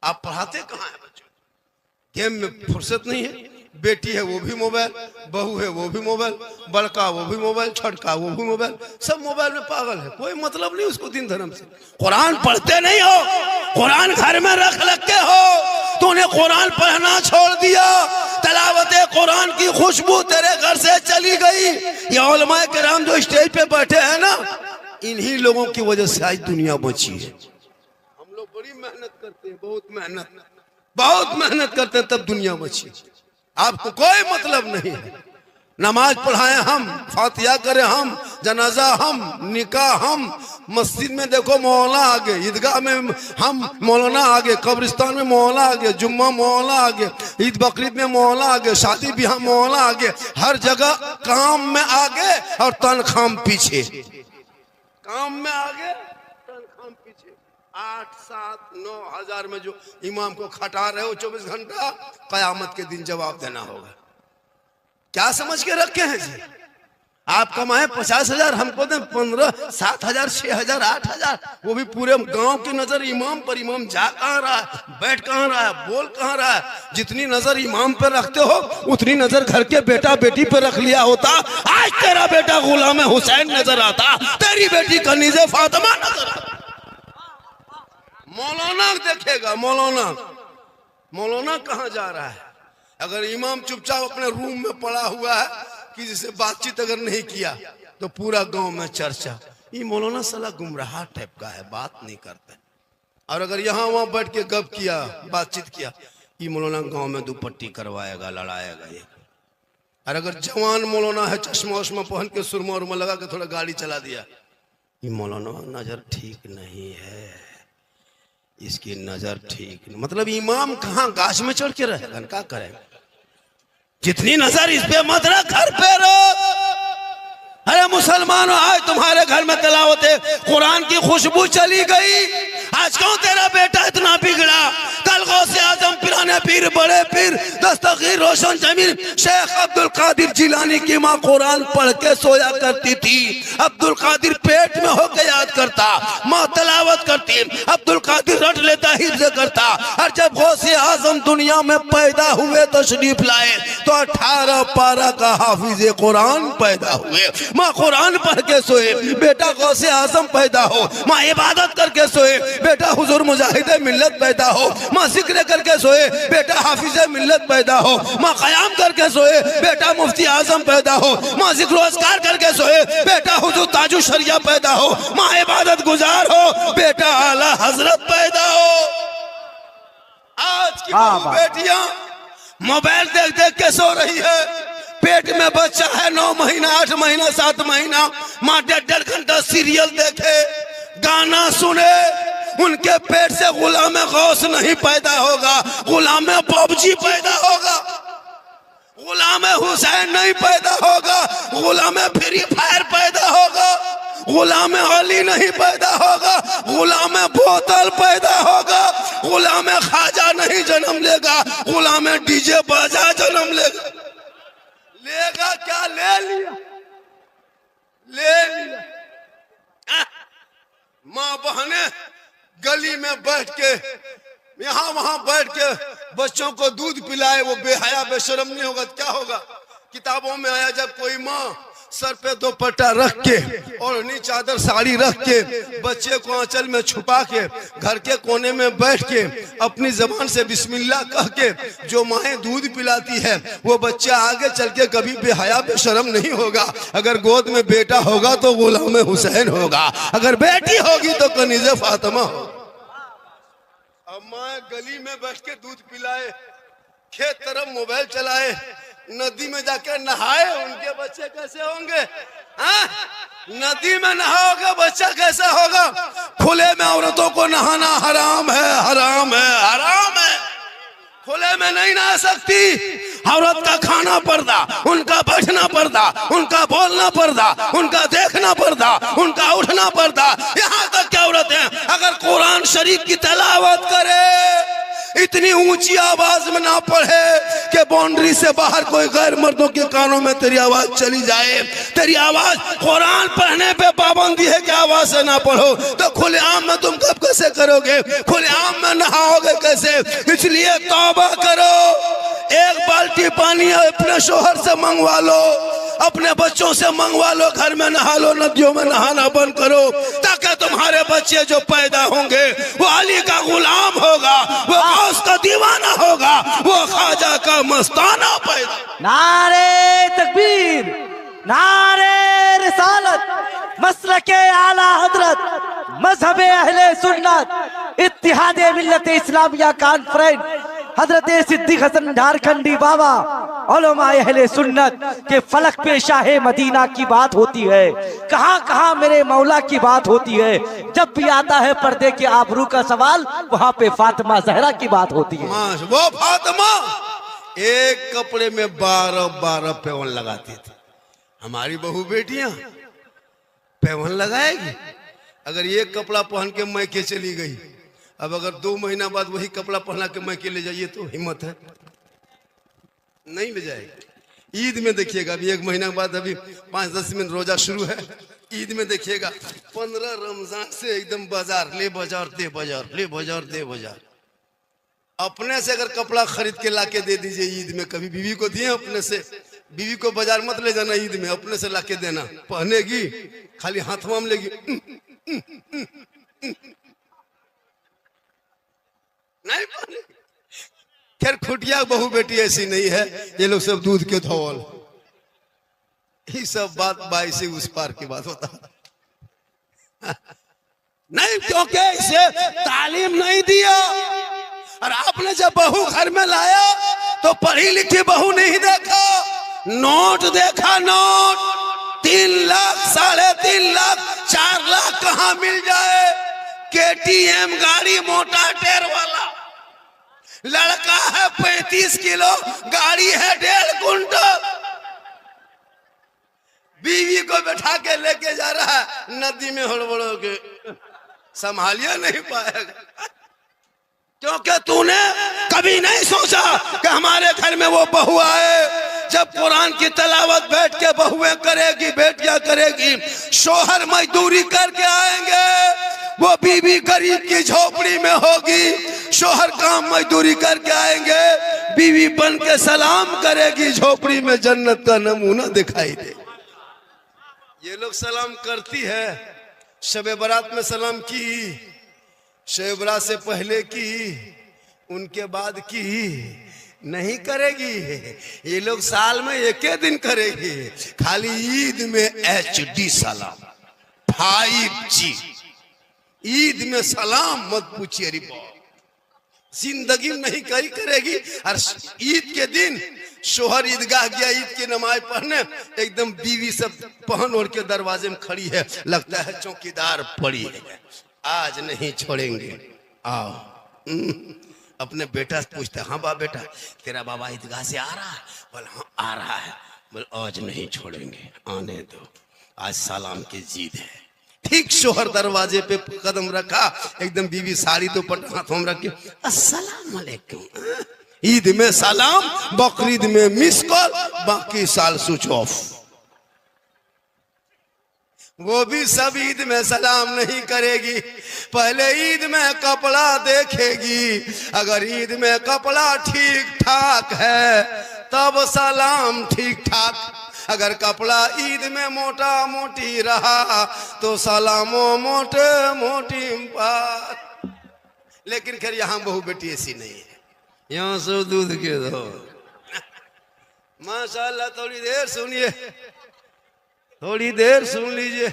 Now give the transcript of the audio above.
आप पढ़ाते कहाँ हैं बच्चों? गेम में फुर्सत नहीं है। बेटी है वो भी मोबाइल, बहू है वो भी मोबाइल, बड़का वो भी मोबाइल, छटका वो भी मोबाइल, सब मोबाइल में पागल है। कोई मतलब नहीं उसको दिन धर्म से। कुरान पढ़ते नहीं हो, कुरान घर में रख के हो, तूने कुरान पढ़ना छोड़ दिया। तलावते कुरान की खुशबू तेरे घर से चली गई। ये उलमाए किराम जो स्टेज पे बैठे हैं ना, इन्हीं लोगों की वजह से आज दुनिया बची है। हम लोग बड़ी मेहनत करते हैं, बहुत मेहनत करते हैं, तब दुनिया बची। आपको कोई मतलब नहीं है। नमाज पढ़ाएं हम, फातिहा करें हम, जनाजा हम, निकाह हम, मस्जिद में देखो मौलाना आगे, ईदगाह में हम मौलाना आगे, कब्रिस्तान में मौलाना आगे, जुम्मा मौलाना आगे, ईद बकरीद में मौलाना आगे, शादी ब्याह मौलाना आगे, हर जगह काम में आगे और तनख्वाह पीछे। काम में आगे, तनख्वाह पीछे। 8, 7, 9 हजार में जो इमाम को खटा रहे हो 24 घंटा, कयामत के दिन जवाब देना होगा। क्या समझ के रखे हैं जी? आप कमाए 50,000, हमको दें 15, 7,000, 6,000, 8,000, वो भी पूरे गांव की नजर इमाम पर। इमाम जा कहाँ रहा है, बैठ कहाँ रहा है, बोल कहाँ रहा है? जितनी नजर इमाम पर रखते हो उतनी नजर घर के बेटा बेटी पर रख लिया होता। आज तेरा बेटा गुलाम हुसैन नजर आता, तेरी बेटी कनीज़े फातिमा नजर आता। मौलाना देखेगा, मौलाना कहाँ जा रहा है? अगर इमाम चुपचाप अपने रूम में पड़ा हुआ है, किसी से बातचीत अगर नहीं किया तो पूरा गांव में चर्चा, ये मौलाना साला गुमराह टाइप का है, बात नहीं करते। और अगर यहाँ वहां बैठ के गप किया, बातचीत किया, ये मौलाना गांव में दुपट्टी करवाएगा, लड़ाएगा ये। और अगर जवान मौलाना है, चश्मा वश्मा पहन के, सुरमा उरमा लगा के थोड़ा गाड़ी चला दिया, ये मौलाना नजर ठीक नहीं है, इसकी नजर ठीक नहीं। मतलब इमाम कहाँ गाछ में चढ़ के रहेगा, क्या करेगा? जितनी नजर इस पे मत रख, घर पे रख। अरे मुसलमानों, आज तुम्हारे घर में तिलावत कुरान की खुशबू चली गई। आज क्यों तेरा बेटा इतना बिगड़ा? कल गौसे आजम, पिराने पीर, बड़े पीर, दस्तगीर, रोशन जमीर, शेख अब्दुल कादिर जिलानी की माँ कुरान पढ़ के सोया करती थी। अब्दुल कादिर पेट में होकर याद करता, माँ तलावत करती, अब्दुल कादिर रट लेता, हिफ्ज़ करता। और जब गौसे आजम दुनिया में पैदा हुए, तशरीफ लाए, तो 18 पारा का हाफिज कुरान पैदा हुए। माँ कुरान पढ़ के सोए, बेटा गौसे आजम पैदा हो। माँ इबादत करके सोए, बेटा हुजूर मुजाहिद मिल्लत पैदा हो। माँ जिक्र करके सोए, बेटा हाफिज मिल्लत पैदा हो। माँ क़याम करके सोए, बेटा मुफ्ती आजम पैदा हो। माँ जिक्र अस्कार करके सोए, बेटा हुजूर ताजु शरिया पैदा हो। माँ इबादत गुजार हो, बेटा आला हजरत पैदा हो। आज की बेटियां मोबाइल देख देख के सो रही है। पेट में बच्चा है 9 महीना, 8 महीना, 7 महीना, माँ 1.5 घंटा सीरियल देखे, गाना सुने, उनके पेट से गुलाम गौस नहीं पैदा होगा, गुलाम पबजी पैदा होगा, गुलाम हुसैन नहीं पैदा होगा, गुलाम फ्री फायर पैदा होगा, गुलाम अली नहीं पैदा होगा, गुलाम बोतल पैदा होगा, गुलाम खाजा नहीं जन्म लेगा, गुलाम डीजे बाजा जन्म लेगा। लेगा क्या? ले लिया। माँ बहने गली में बैठ के, यहाँ वहां बैठ के बच्चों को दूध पिलाए, वो बेहया बेशरम नहीं होगा? क्या होगा? किताबों में आया, जब कोई माँ सर पे दुपट्टा रख के और नी चादर साड़ी रख के बच्चे को आंचल में छुपा के घर के कोने में बैठ के अपनी जबान से बिस्मिल्लाह कह के जो माएँ दूध पिलाती है, वो बच्चा आगे चल के कभी बेहया बेशरम नहीं होगा। अगर गोद में बेटा होगा तो गुलाम हुसैन होगा, अगर बेटी होगी तो कनीज़े फातिमा होगा। अब माँ गली में बैठ के दूध पिलाए, खेत तरफ मोबाइल चलाए, नदी में जाके नहाए, उनके बच्चे कैसे होंगे? नदी में नहाओगे बच्चा कैसे होगा? खुले में औरतों को नहाना हराम है, हराम है, हराम है। खुले में नहीं नहा सकती औरत का खाना पर्दा, उनका बैठना पर्दा, उनका बोलना पर्दा, उनका देखना पर्दा, उनका उठना पर्दा। यहाँ तक क्या औरतें अगर कुरान शरीफ की तिलावत करे, इतनी ऊंची आवाज में ना पढ़े, कि बाउंड्री से बाहर कोई गैर मर्दों के कानों में तेरी आवाज चली जाए। तेरी आवाज कुरान पढ़ने पे पाबंदी है कि आवाज से ना पढ़ो, तो खुलेआम में तुम कब कैसे करोगे? खुलेआम में नहाओगे कैसे? इसलिए तौबा करो, एक बाल्टी पानी अपने शोहर से मंगवा लो, अपने बच्चों से मंगवा लो, घर में नहा लो, नदियों में नहाना बंद करो, ताकि तुम्हारे बच्चे जो पैदा होंगे वो अली का गुलाम होगा, वो गौस का दीवाना होगा, वो ख्वाजा का मस्ताना पैदा। नारे तकबीर, नारे रिसालत, मसलके आला हजरत, मजहबे अहले सुन्नत, इत्तिहादे मिल्लत इस्लामिया कॉन्फ्रेंस हजरत सिद्दीक हसन झारखंडी बाबा उलमाए अहले सुन्नत के फलक पे शाहे मदीना की बात होती है। कहाँ कहाँ मेरे मौला की बात होती है। जब भी आता है पर्दे के आबरू का सवाल, वहाँ पे फातिमा जहरा की बात होती है। वो फातिमा एक कपड़े में 12-12 पेवन लगाती थी। हमारी बहू बेटियां पेवन लगाएगी? अगर एक कपड़ा पहन के मैके चली गई, अब अगर 2 महीना बाद वही कपड़ा पहना के मैके ले जाइए तो हिम्मत है? नहीं ले जाएगी। ईद में देखिएगा, अभी 1 महीना बाद, अभी 5-10 मिनट रोजा शुरू है, ईद में देखिएगा 15 रमजान से एकदम बाजार ले बाजार दे बाजार, ले बाजार दे बाजार। अपने से अगर कपड़ा खरीद के लाके दे दीजिए ईद में, कभी बीवी को दिए अपने से, बीवी को बाजार मत ले जाना ईद में, अपने से लाके देना, पहनेगी, खाली हाथ माम लेगी, नहीं पहनेगी। खैर खुटिया बहू बेटी ऐसी नहीं है, ये लोग सब दूध के धौल, ये सब बात बाई से उस पार की बात होता नहीं, क्योंकि इसे तालीम नहीं दिया। और आपने जब बहू घर में लाया तो पढ़ी लिखी बहू नहीं देखा, नोट देखा, नोट 3 लाख, 3.5 लाख, 4 लाख कहाँ मिल जाए? KTM गाड़ी, मोटा टायर वाला, लड़का है 35 किलो, गाड़ी है 1.5 कुंटल, बीवी को बैठा के लेके जा रहा है नदी में, हड़बड़ो के संभालिया नहीं पाएगा। क्योंकि तूने कभी नहीं सोचा कि हमारे घर में वो बहू आए, जब कुरान की तलावत बैठ के बहुएं करेगी, बेटियां करेगी, शोहर मजदूरी करके आएंगे, वो बीवी गरीब की झोपड़ी में होगी, शोहर काम मजदूरी करके आएंगे, बीवी बन के सलाम करेगी, झोपड़ी में जन्नत का नमूना दिखाई दे। ये लोग सलाम करती है, शबे बारात में सलाम की, शबे बारात से पहले की, उनके बाद की नहीं करेगी। ये लोग साल में 1 दिन करेगी, खाली ईद में HD सलाम, 5G, ईद में सलाम मत पूछिए, जिंदगी में नहीं करेगी। और ईद के दिन शोहर ईदगाह गया ईद की नमाज पढ़ने, एकदम बीवी सब पहन ओढ़ के दरवाजे में खड़ी है, लगता है चौकीदार पड़ी है, आज नहीं छोड़ेंगे, आओ। अपने बेटा से पूछता है, हाँ बाप बेटा तेरा बाबा ईदगाह से आ रहा है? बोल हाँ आ रहा है। बोल आज नहीं छोड़ेंगे, आने दो, आज सलाम की जीद है। ठीक शोहर दरवाजे पे कदम रखा, एकदम बीवी साड़ी तो पट हाथों में रखी, अस्सलाम वालेकुम। ईद में सलाम, बकरीद में मिस कॉल, बाकी साल स्विच ऑफ। वो भी सब ईद में सलाम नहीं करेगी, पहले ईद में कपड़ा देखेगी, अगर ईद में कपड़ा ठीक ठाक है तब सलाम ठीक ठाक, अगर कपड़ा ईद में मोटा मोटी रहा तो सलामो मोटे मोटी बात। लेकिन खैर यहाँ बहू बेटी ऐसी नहीं है, यहाँ सब दूध के दो। माशाल्लाह, थोड़ी देर सुनिए, थोड़ी देर सुन लीजिए।